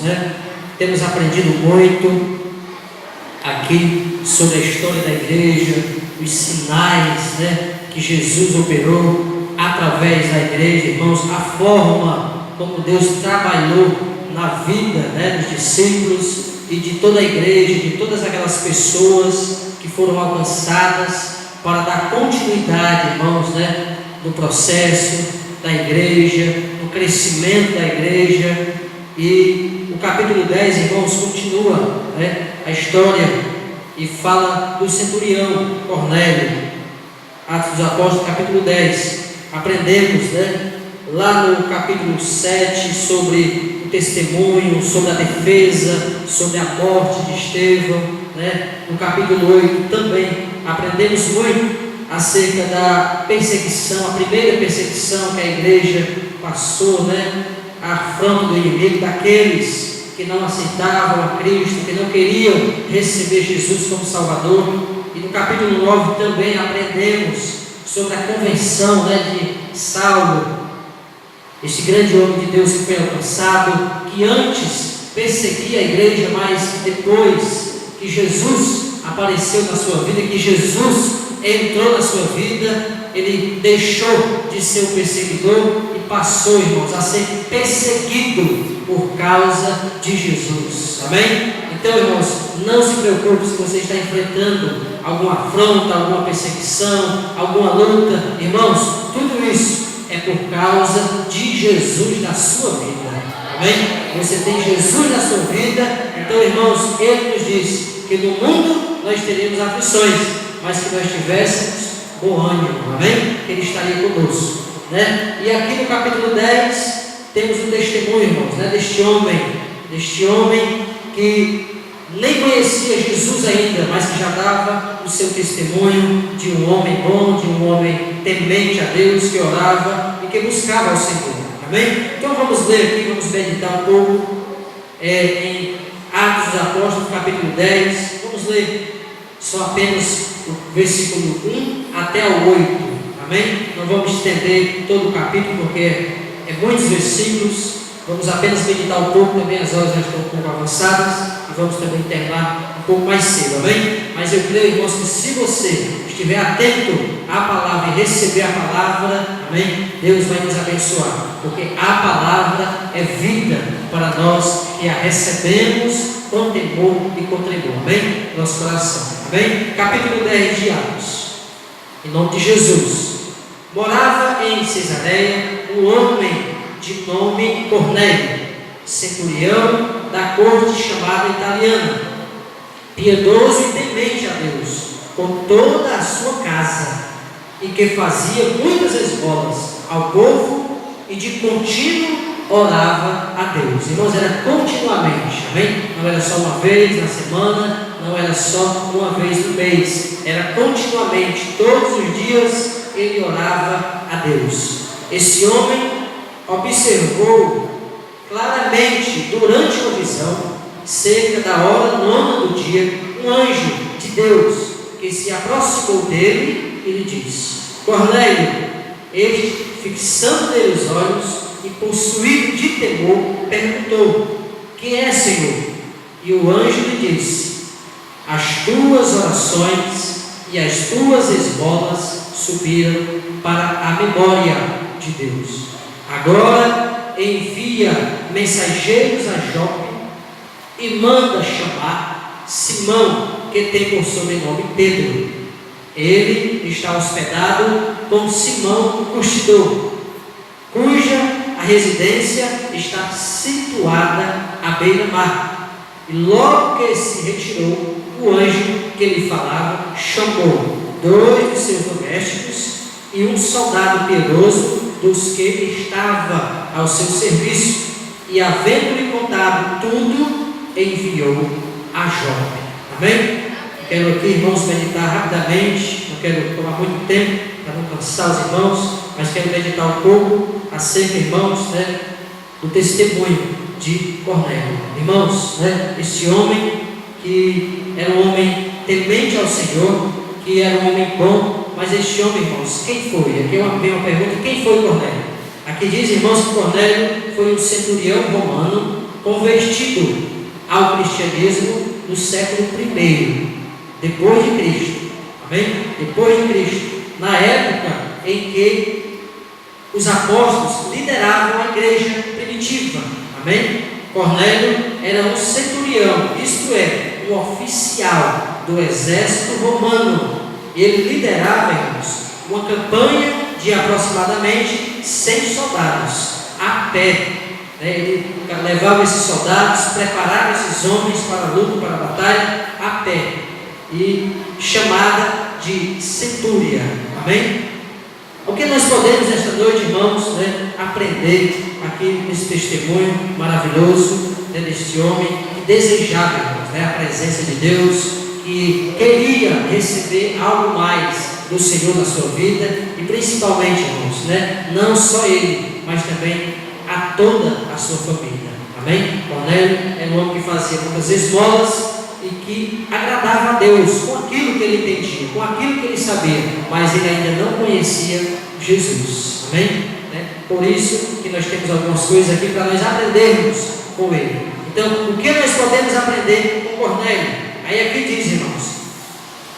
né? Temos aprendido muito aqui sobre a história da igreja, os sinais, né, que Jesus operou através da igreja, irmãos, a forma como Deus trabalhou na vida, né, dos discípulos e de toda a igreja, de todas aquelas pessoas que foram alcançadas para dar continuidade, irmãos, né, no processo da igreja, no crescimento da igreja. E o capítulo 10, irmãos, continua, né, a história e fala do centurião Cornélio. Atos dos Apóstolos, capítulo 10. Aprendemos, né, lá no capítulo 7 sobre o testemunho, sobre a defesa, sobre a morte de Estevão, né? No capítulo 8 também aprendemos muito acerca da perseguição, a primeira perseguição que a igreja passou, né? A afronta do inimigo, daqueles que não aceitavam a Cristo, que não queriam receber Jesus como Salvador. E no capítulo 9 também aprendemos sobre a conversão, né, de Saulo, este grande homem de Deus que foi alcançado, que antes perseguia a igreja, mas depois que Jesus apareceu na sua vida, que Jesus entrou na sua vida, ele deixou de ser o perseguidor e passou, irmãos, a ser perseguido por causa de Jesus. Amém? Então, irmãos, não se preocupe se você está enfrentando alguma afronta, alguma perseguição, alguma luta. Irmãos, tudo isso é por causa de Jesus na sua vida. Amém? Você tem Jesus na sua vida. Então, irmãos, Ele nos diz que no mundo nós teremos aflições, mas que nós tivéssemos bom ânimo. Amém? Ele estaria conosco, né? E aqui no capítulo 10 temos um testemunho, irmãos, né, deste homem que nem conhecia Jesus ainda, mas que já dava o seu testemunho de um homem bom, de um homem temente a Deus, que orava e que buscava ao Senhor. Amém? Então vamos ler aqui, vamos meditar um pouco em Atos dos Apóstolos, capítulo 10. Vamos ler só apenas o versículo 1 até o 8. Amém? Não vamos estender todo o capítulo, porque é muitos versículos. Vamos apenas meditar um pouco, também as horas já estão um pouco avançadas e vamos também terminar um pouco mais cedo, amém? Mas eu creio, irmãos, que se você estiver atento à palavra e receber a palavra, amém? Deus vai nos abençoar, porque a palavra é vida para nós que a recebemos com temor e com tremor, amém? Nosso coração, amém? Capítulo 10 de Atos. Em nome de Jesus. Morava em Cesareia um homem de nome Cornélio, centurião da corte chamada italiana, piedoso e temente a Deus, com toda a sua casa, e que fazia muitas esmolas ao povo e de contínuo orava a Deus. Irmãos, era continuamente, amém? Não era só uma vez na semana, não era só uma vez no mês, era continuamente, todos os dias ele orava a Deus. Esse homem observou claramente durante uma visão, cerca da hora 9 do dia, um anjo de Deus que se aproximou dele e lhe disse: Cornélio. Ele, fixando nele os olhos e possuído de temor, perguntou: quem é, Senhor? E o anjo lhe disse: as tuas orações e as tuas esmolas subiram para a memória de Deus. Agora envia mensageiros a Jope e manda chamar Simão, que tem por sobrenome Pedro. Ele está hospedado com Simão, o curtidor, cuja a residência está situada à beira-mar. E logo que se retirou, o anjo que lhe falava chamou 2 de seus domésticos e um soldado piedoso dos que estava ao seu serviço, e havendo-lhe contado tudo, enviou a Jope. Amém? Quero aqui, irmãos, meditar rapidamente, não quero tomar muito tempo para não cansar os irmãos, mas quero meditar um pouco acerca, irmãos, né, do testemunho de Cornélio. Irmãos, né, esse homem que era um homem temente ao Senhor, que era um homem bom, mas este homem, irmãos, quem foi? Aqui vem uma pergunta: quem foi Cornélio? Aqui diz, irmãos, que Cornélio foi um centurião romano convertido ao cristianismo no século I, depois de Cristo. Amém? Depois de Cristo. Na época em que os apóstolos lideravam a igreja primitiva. Amém? Cornélio era um centurião, isto é, um oficial do exército romano. Ele liderava, irmãos, uma campanha de aproximadamente 100 soldados, a pé. Ele levava esses soldados, preparava esses homens para a luta, para a batalha, a pé. E chamada de centúria. Amém? O que nós podemos esta noite, irmãos, aprender aqui nesse testemunho maravilhoso deste homem que desejava, irmãos, a presença de Deus, que queria receber algo mais do Senhor na sua vida, e principalmente, irmãos, não só ele, mas também a toda a sua família. Amém? Cornélio era um homem que fazia muitas esmolas e que agradava a Deus com aquilo que ele entendia, com aquilo que ele sabia, mas ele ainda não conhecia Jesus. Amém? Por isso que nós temos algumas coisas aqui para nós aprendermos com ele. Então, o que nós podemos aprender com Cornélio? Aí aqui diz, irmãos,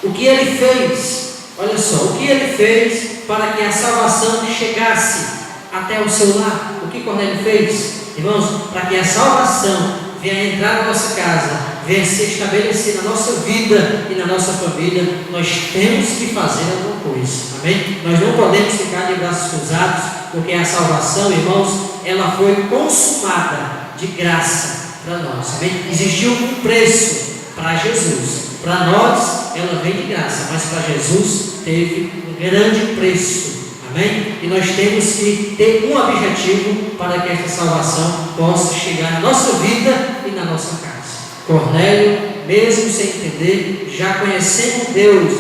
o que ele fez. Olha só, o que ele fez para que a salvação chegasse até o seu lar. O que Cornélio fez, irmãos, para que a salvação venha entrar na nossa casa, venha se estabelecer na nossa vida e na nossa família, nós temos que fazer alguma coisa. Amém? Nós não podemos ficar de braços cruzados, porque a salvação, irmãos, ela foi consumada de graça para nós. Amém? Existiu um preço para Jesus. Para nós, ela vem de graça, mas para Jesus teve um grande preço. Amém? E nós temos que ter um objetivo para que esta salvação possa chegar na nossa vida e na nossa casa. Cornélio, mesmo sem entender, já conhecendo Deus,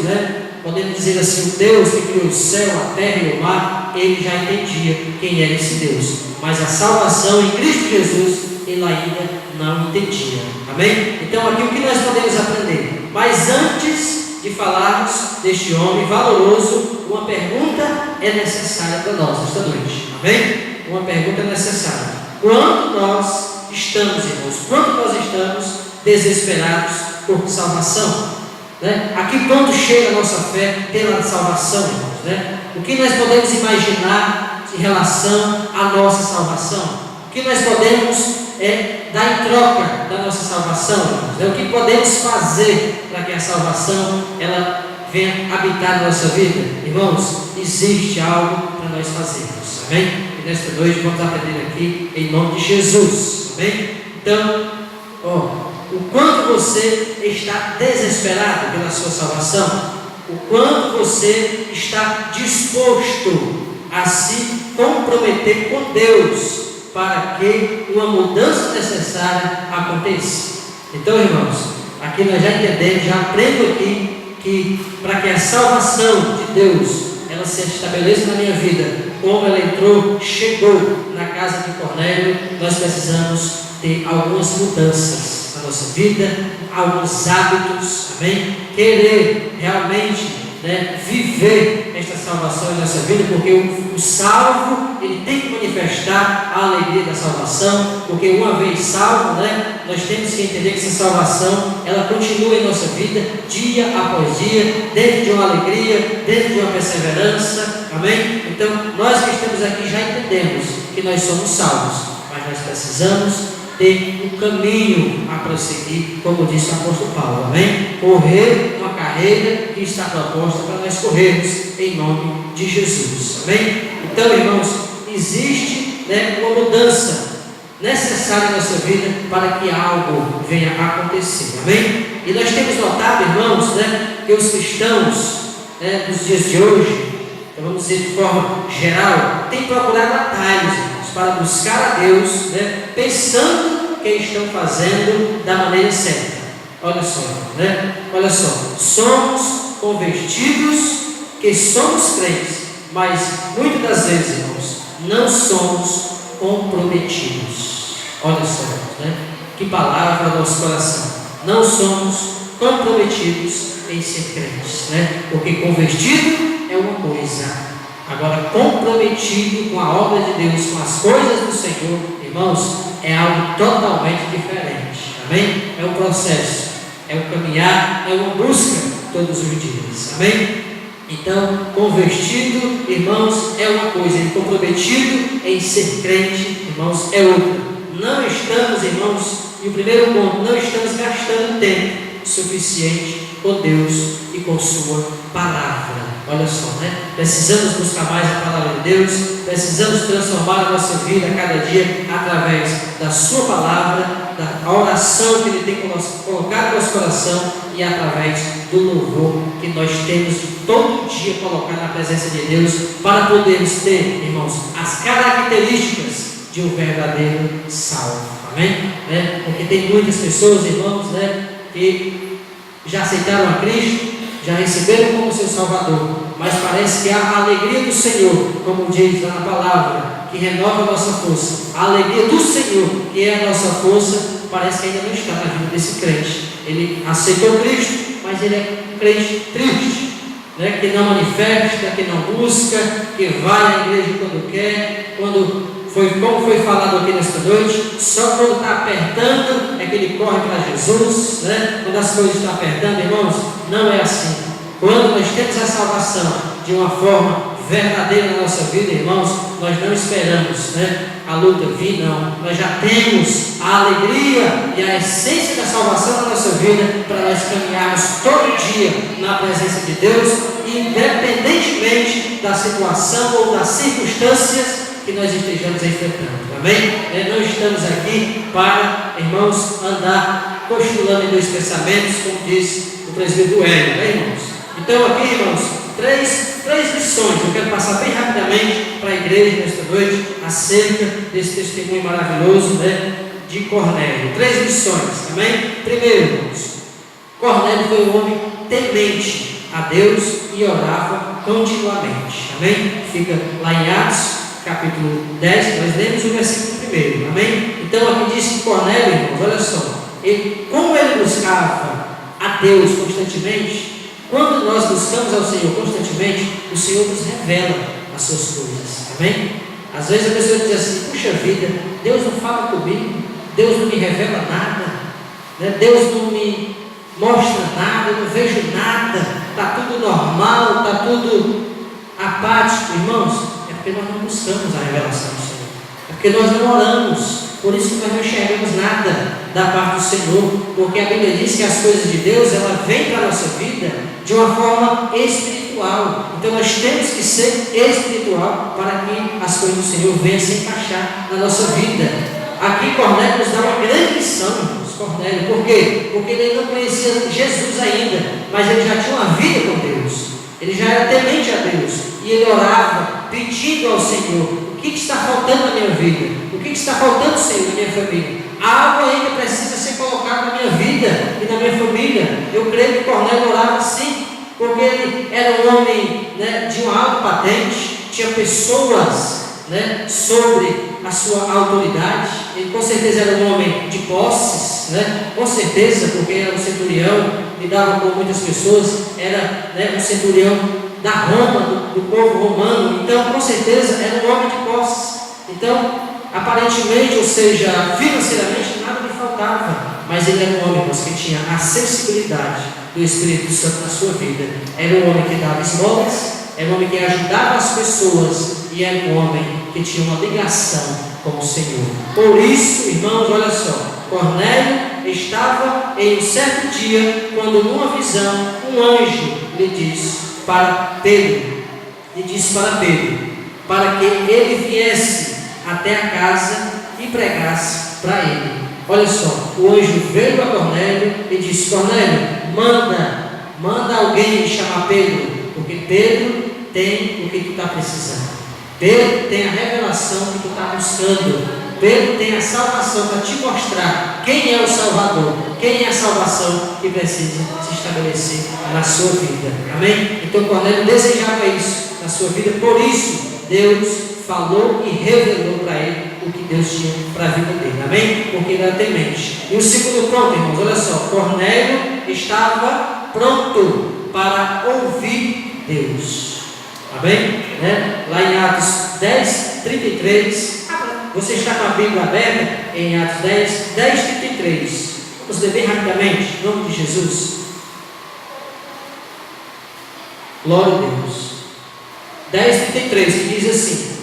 podemos dizer assim, o Deus que criou o céu, a terra e o mar, ele já entendia quem era esse Deus. Mas a salvação em Cristo Jesus, ele ainda não entendia. Amém? Então aqui o que nós podemos aprender? Mas antes de falarmos deste homem valoroso, uma pergunta é necessária para nós esta noite. Amém? Uma pergunta é necessária. Quando nós estamos, irmãos, quando nós estamos desesperados por salvação? Aqui quando chega a nossa fé pela salvação, irmãos, o que nós podemos imaginar em relação à nossa salvação? O que nós podemos dar em troca da nossa salvação, irmãos? O que podemos fazer para que a salvação ela venha habitar na nossa vida? Irmãos, existe algo para nós fazermos. Amém? E nesta noite vamos aprender aqui em nome de Jesus. Amém? Então, o quanto você está desesperado pela sua salvação, o quanto você está disposto a se comprometer com Deus para que uma mudança necessária aconteça. Então, irmãos, aqui nós já entendemos, já aprendo aqui que para que a salvação de Deus ela se estabeleça na minha vida, como ela entrou, chegou na casa de Cornélio, nós precisamos ter algumas mudanças na nossa vida, alguns hábitos, amém? Querer realmente viver esta salvação em nossa vida, porque o salvo ele tem que manifestar a alegria da salvação, porque uma vez salvo, nós temos que entender que essa salvação ela continua em nossa vida dia após dia, dentro de uma alegria, dentro de uma perseverança, amém? Então nós que estamos aqui já entendemos que nós somos salvos, mas nós precisamos ter um caminho a prosseguir, como disse o apóstolo Paulo, amém? Correr uma carreira que está proposta para nós corrermos em nome de Jesus, amém? Então, irmãos, existe uma mudança necessária em nossa vida para que algo venha a acontecer, amém? E nós temos notado, irmãos, que os cristãos dos dias de hoje, então vamos dizer de forma geral, têm procurado atalhos, irmãos, para buscar a Deus, pensando que estão fazendo da maneira certa. Olha só, olha só, somos convertidos, que somos crentes, mas muitas das vezes, irmãos, não somos comprometidos. Olha só, que palavra ao nosso coração. Não somos comprometidos em ser crentes, porque convertido é uma coisa, agora comprometido com a obra de Deus, com as coisas do Senhor, irmãos, é algo totalmente diferente. Amém? É um processo, é um caminhar, é uma busca todos os dias. Amém? Então, convertido, irmãos, é uma coisa, e comprometido em ser crente, irmãos, é outra. Não estamos, irmãos, e o primeiro ponto, não estamos gastando tempo suficiente com Deus e com Sua palavra. Olha só, né? Precisamos buscar mais a palavra de Deus, precisamos transformar a nossa vida a cada dia através da Sua palavra, da oração que Ele tem colocado no nosso coração e através do louvor que nós temos de todo dia colocar na presença de Deus para podermos ter, irmãos, as características de um verdadeiro salvo. Amém? Né? Porque tem muitas pessoas, irmãos, né, que já aceitaram a Cristo, já receberam como seu Salvador, mas parece que a alegria do Senhor, como diz lá na palavra, que renova a nossa força, a alegria do Senhor, que é a nossa força, parece que ainda não está na vida desse crente. Ele aceitou Cristo, mas ele é um crente triste, né? Que não manifesta, que não busca, que vai à igreja quando quer, como foi falado aqui nesta noite, só quando está apertando é que ele corre para Jesus, né? Quando as coisas estão apertando, irmãos, não é assim. Quando nós temos a salvação de uma forma verdadeira na nossa vida, irmãos, nós não esperamos, né, a luta vir, não. Nós já temos a alegria e a essência da salvação na nossa vida para nós caminharmos todo dia na presença de Deus, independentemente da situação ou das circunstâncias que nós estejamos enfrentando. Amém? Não estamos aqui para, irmãos, andar postulando em dois pensamentos, como diz o presbítero Hélio, né, irmãos? Então aqui, irmãos, três lições. Eu quero passar bem rapidamente para a igreja nesta noite acerca desse testemunho maravilhoso, né, de Cornélio. 3 lições, amém? Primeiro, irmãos, Cornélio foi um homem temente a Deus e orava continuamente, amém? Fica lá em Atos capítulo 10, nós lemos o versículo 1, amém? Então aqui diz que Cornélio, irmãos, olha só, como ele buscava a Deus constantemente, quando nós buscamos ao Senhor constantemente, o Senhor nos revela as suas coisas, amém? Às vezes a pessoa diz assim: puxa vida, Deus não fala comigo, Deus não me revela nada, né? Deus não me mostra nada, eu não vejo nada, está tudo normal, está tudo apático. Irmãos, é porque nós não buscamos a revelação do Senhor, é porque nós não oramos. Por isso que nós não enxergamos nada da parte do Senhor, porque a Bíblia diz que as coisas de Deus, ela vem para a nossa vida de uma forma espiritual. Então nós temos que ser espiritual para que as coisas do Senhor venham se encaixar na nossa vida. Aqui Cornélio nos dá uma grande lição, irmãos. Cornélio, por quê? Porque ele não conhecia Jesus ainda, mas ele já tinha uma vida com Deus, ele já era temente a Deus, e ele orava pedindo ao Senhor: o que está faltando na minha vida? O que está faltando, Senhor, na minha família? Algo ainda precisa ser colocado na minha vida e na minha família. Eu creio que Cornélio orava assim, porque ele era um homem, né, de uma alta patente, tinha pessoas, né, sobre a sua autoridade. Ele com certeza era um homem de posses, né, com certeza, porque era um centurião, lidava com muitas pessoas, era, né, um centurião da Roma, do povo romano. Então com certeza era um homem de posses. Então aparentemente, ou seja, financeiramente nada lhe faltava, mas ele era um homem, irmãos, que tinha a sensibilidade do Espírito Santo na sua vida. Era um homem que dava esmolas, era um homem que ajudava as pessoas, e era um homem que tinha uma ligação com o Senhor. Por isso, irmãos, olha só, Cornélio estava em um certo dia, quando numa visão, um anjo lhe disse para Pedro, para que ele viesse até a casa e pregasse para ele. Olha só, o anjo veio a Cornélio e disse: Cornélio, manda alguém chamar Pedro, porque Pedro tem o que tu está precisando. Pedro tem a revelação que tu está buscando. Pedro tem a salvação para te mostrar quem é o Salvador, quem é a salvação que precisa se estabelecer na sua vida. Amém? Então Cornélio desejava isso na sua vida, por isso Deus falou e revelou para ele o que Deus tinha para a vida dele. Amém? Porque ele era temente. E o segundo ponto, irmãos, olha só, Cornélio estava pronto para ouvir Deus. Amém? Né? Lá em Atos 10, 33, Você está com a Bíblia aberta em Atos 10:33. Vamos ler bem rapidamente, em nome de Jesus. Glória a Deus. 10:33, que diz assim: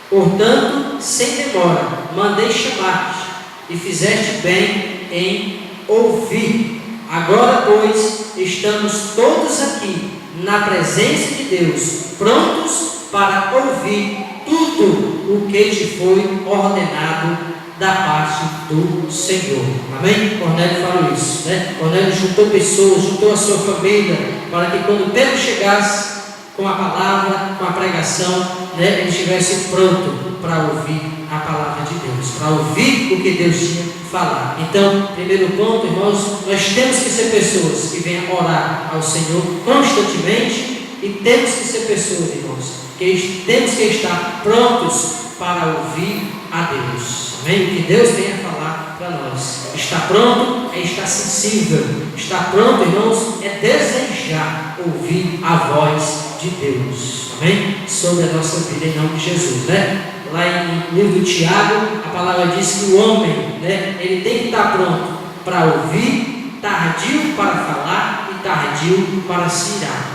portanto, sem demora, mandei chamar-te, e fizeste bem em ouvir. Agora, pois, estamos todos aqui, na presença de Deus, prontos para ouvir tudo o que te foi ordenado da parte do Senhor. Amém? Cornélio falou isso, né? Cornélio juntou pessoas, juntou a sua família, para que quando Pedro chegasse com a palavra, com a pregação, né, ele estivesse pronto para ouvir a palavra de Deus, para ouvir o que Deus tinha falado. Então, primeiro ponto, irmãos, nós temos que ser pessoas que venham orar ao Senhor constantemente, e temos que ser pessoas, irmãos, que temos que estar prontos para ouvir a Deus. Amém? O que Deus tem a falar para nós. Estar pronto é estar sensível. Estar pronto, irmãos, é desejar ouvir a voz de Deus. Amém? Sobre a nossa vida, em nome de Jesus, né? Lá em livro de Tiago, a palavra diz que o homem, né, ele tem que estar pronto para ouvir, tardio para falar e tardio para se irar.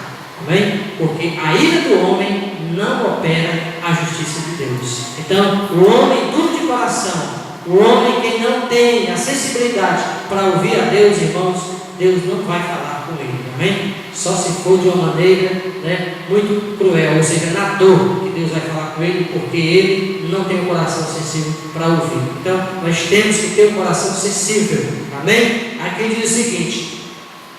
Amém? Porque a ira do homem não opera a justiça de Deus. Então, o homem duro de coração, o homem que não tem a sensibilidade para ouvir a Deus, irmãos, Deus não vai falar com ele. Amém? Só se for de uma maneira, né, muito cruel, ou seja, na dor, que Deus vai falar com ele, porque ele não tem um coração sensível para ouvir. Então, nós temos que ter um coração sensível. Amém? Aqui diz o seguinte: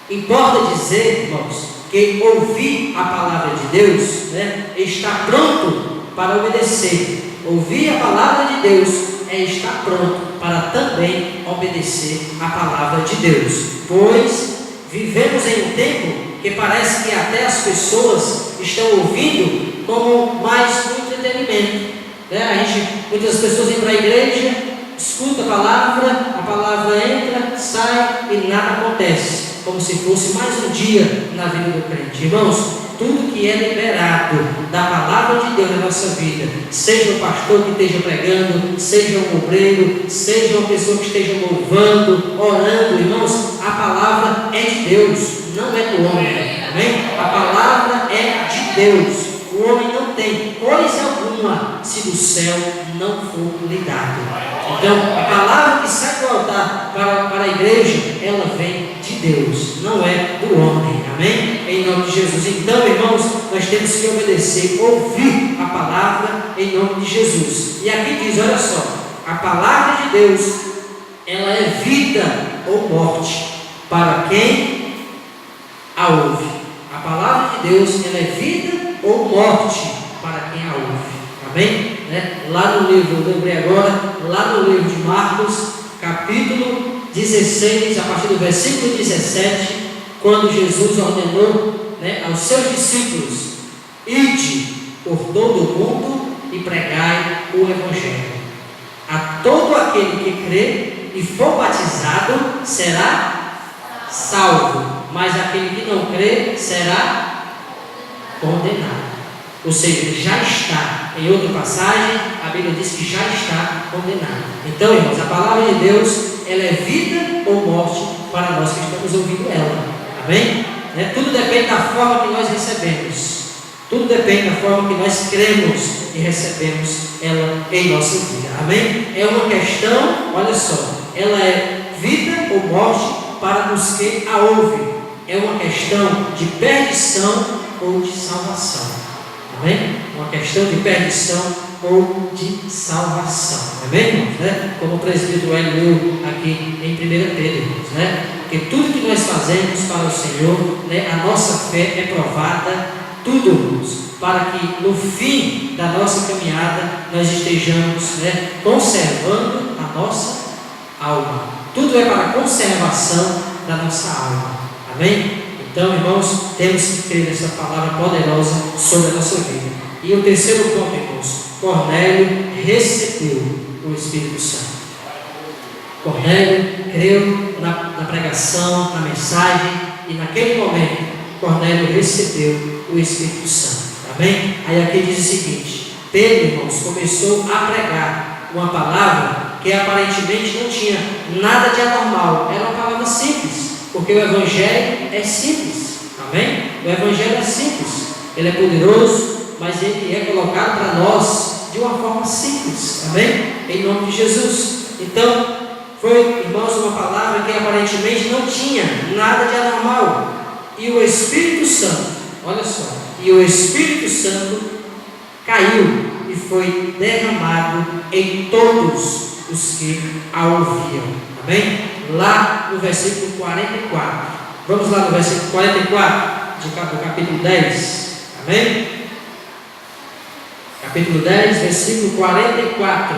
importa dizer, irmãos, que ouvir a palavra de Deus, né, está pronto para obedecer. Ouvir a palavra de Deus é estar pronto para também obedecer a palavra de Deus. Pois vivemos em um tempo que parece que até as pessoas estão ouvindo como mais um entretenimento, né? Muitas pessoas vêm para a igreja, escuta a palavra entra, sai e nada acontece, como se fosse mais um dia na vida do crente. Irmãos, tudo que é liberado da palavra de Deus na nossa vida, seja o pastor que esteja pregando, seja um obreiro, seja uma pessoa que esteja louvando, orando, irmãos, a palavra é de Deus, não é do homem. Amém? A palavra é de Deus. O homem não tem coisa alguma se do céu não for lhe dado. Então, a palavra que sai do altar para a igreja, ela vem de Deus, não é do homem. Amém? Em nome de Jesus. Então, irmãos, nós temos que obedecer, ouvir a palavra em nome de Jesus. E aqui diz, olha só, a palavra de Deus, ela é vida ou morte para quem a ouve. A palavra de Deus, ela é vida ou morte para quem a ouve. Amém? Né? Lá no livro, eu lembrei agora, lá no livro de Marcos, capítulo 16, a partir do versículo 17, quando Jesus ordenou, né, aos seus discípulos: ide por todo o mundo e pregai o Evangelho. A todo aquele que crê e for batizado será salvo, mas aquele que não crê será condenado. Ou seja, já está. Em outra passagem, a Bíblia diz que já está condenado. Então, irmãos, a palavra de Deus, ela é vida ou morte para nós que estamos ouvindo ela. Amém? Tudo depende da forma que nós recebemos. Tudo depende da forma que nós cremos e recebemos ela em nossa vida. Amém? É uma questão, olha só, ela é vida ou morte para os que a ouvem. É uma questão de perdição ou de salvação. Amém? Uma questão de perdição ou de salvação. Amém, irmãos? Como o presbítero Hélio leu aqui em 1 Pedro, irmãos, né? Porque tudo que nós fazemos para o Senhor, né, a nossa fé é provada, tudo, irmãos, para que no fim da nossa caminhada nós estejamos, né, conservando a nossa alma. Tudo é para a conservação da nossa alma. Amém? Então, irmãos, temos que crer nessa palavra poderosa sobre a nossa vida. E o terceiro ponto, irmãos: Cornélio recebeu o Espírito Santo. Cornélio creu na pregação, na mensagem, e naquele momento Cornélio recebeu o Espírito Santo. Amém? Aí aqui diz o seguinte: Pedro, irmãos, começou a pregar uma palavra que aparentemente não tinha nada de anormal. Era uma palavra simples, porque o Evangelho é simples. Amém? O Evangelho é simples. Ele é poderoso, mas ele é colocado para nós de uma forma simples. Amém? Em nome de Jesus. Então, foi, irmãos, uma palavra que aparentemente não tinha nada de anormal. E o Espírito Santo, olha só, e o Espírito Santo caiu e foi derramado em todos os que a ouviam. Amém? Lá no versículo 44. Vamos lá no versículo 44 do capítulo 10. Amém? Capítulo 10, versículo 44.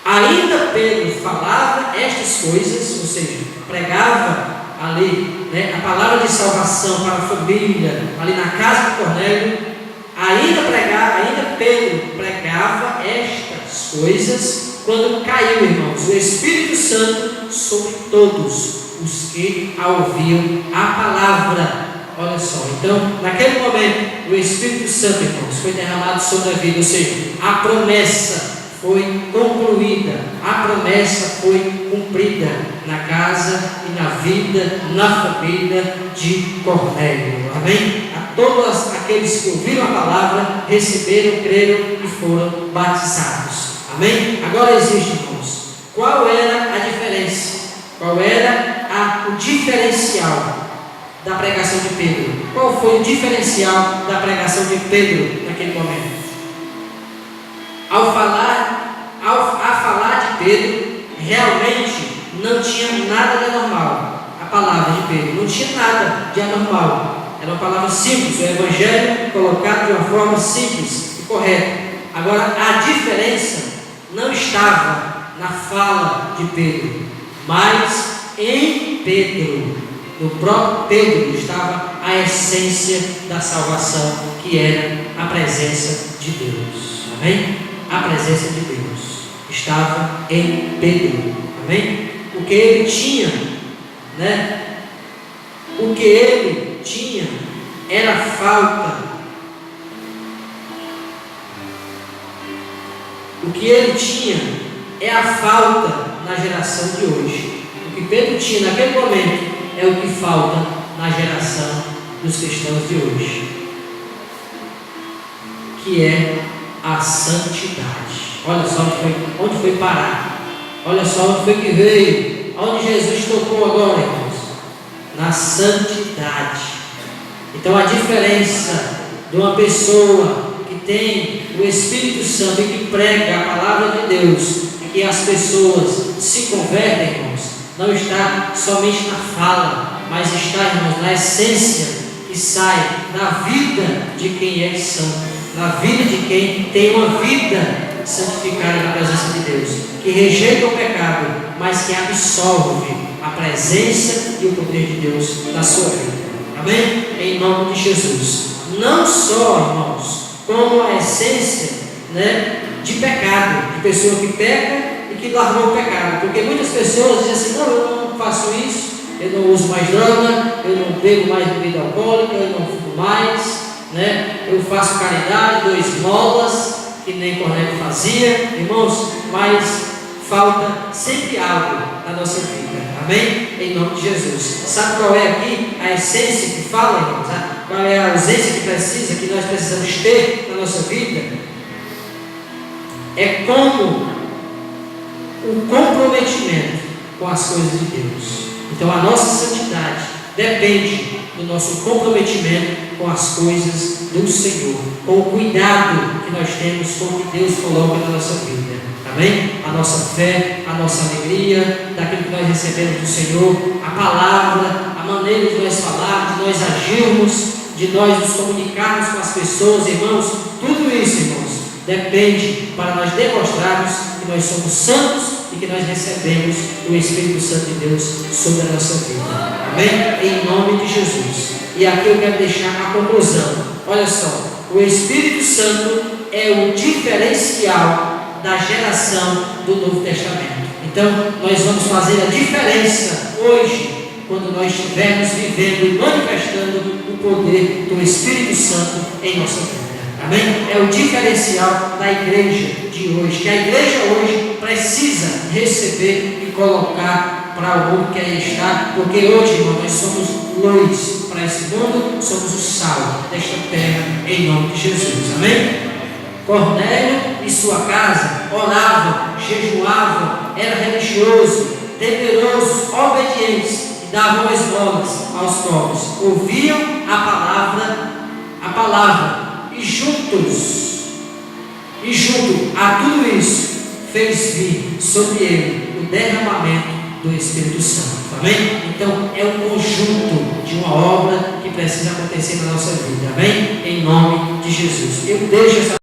Ainda Pedro falava estas coisas, ou seja, pregava ali, a palavra de salvação para a família, ali na casa de Cornélio. Ainda Pedro pregava estas coisas, quando caiu, irmãos, o Espírito Santo sobre todos os que a ouviam a palavra. Olha só, então, naquele momento, o Espírito Santo, irmãos, foi derramado sobre a vida, ou seja, a promessa foi concluída, a promessa foi cumprida na casa e na vida, na família de Cornélio. Amém? A todos aqueles que ouviram a palavra, receberam, creram e foram batizados. Amém? Agora existe, irmãos, qual era a diferença? Qual era o diferencial da pregação de Pedro? Qual foi o diferencial da pregação de Pedro naquele momento? A falar de Pedro, realmente não tinha nada de anormal. A palavra de Pedro não tinha nada de anormal. Era uma palavra simples, o Evangelho colocado de uma forma simples e correta. Agora, a diferença não estava na fala de Pedro, mas em Pedro. No próprio Pedro estava a essência da salvação, que era a presença de Deus. Amém? A presença de Deus estava em Pedro. Amém? O que ele tinha, o que ele tinha era falta. O que ele tinha é a falta na geração de hoje. O que Pedro tinha naquele momento é o que falta na geração dos cristãos de hoje, que é a santidade. Olha só onde foi parar. Olha só onde foi que veio. Onde Jesus tocou agora, irmãos? Na santidade. Então a diferença de uma pessoa que tem o Espírito Santo e que prega a palavra de Deus e que as pessoas se convertem, irmãos, não está somente na fala, mas está, irmãos, na essência que sai da vida de quem é santo, na vida de quem tem uma vida santificada na presença de Deus, que rejeita o pecado, mas que absorve a presença e o poder de Deus na sua vida. Amém? Em nome de Jesus. Não só, irmãos, como a essência, de pecado, de pessoa que peca e que largou o pecado, porque muitas pessoas dizem assim: não, eu não faço isso, eu não uso mais droga, eu não bebo mais bebida alcoólica, eu não fumo mais, eu faço caridade, dou esmolas, que nem Cornélio fazia, irmãos, mas falta sempre algo na nossa vida. Amém? Em nome de Jesus. Sabe qual é aqui a essência que fala, irmãos? Qual é a ausência que nós precisamos ter na nossa vida? É como o comprometimento com as coisas de Deus. Então a nossa santidade depende do nosso comprometimento com as coisas do Senhor, com o cuidado que nós temos com o que Deus coloca na nossa vida. Amém? A nossa fé, a nossa alegria, daquilo que nós recebemos do Senhor, a palavra, a maneira de nós falarmos, de nós agirmos, de nós nos comunicarmos com as pessoas, irmãos, tudo isso, irmãos, depende para nós demonstrarmos que nós somos santos e que nós recebemos o Espírito Santo de Deus sobre a nossa vida. Amém? Em nome de Jesus. E aqui eu quero deixar a conclusão. Olha só, o Espírito Santo é o diferencial da geração do Novo Testamento. Então, nós vamos fazer a diferença hoje, quando nós estivermos vivendo e manifestando o poder do Espírito Santo em nossa vida. Amém? É o diferencial da igreja de hoje, que a igreja hoje precisa receber e colocar para o mundo que aí está, porque hoje, irmão, nós somos luz para esse mundo, somos o sal desta terra, em nome de Jesus. Amém? Cornélio e sua casa oravam, jejuavam, era religioso, temeroso, obedientes, e davam esmolas aos pobres, ouviam a palavra, e junto a tudo isso, fez vir sobre ele o derramamento do Espírito Santo. Amém? Então é um conjunto de uma obra que precisa acontecer na nossa vida. Amém? Em nome de Jesus. Eu deixo essa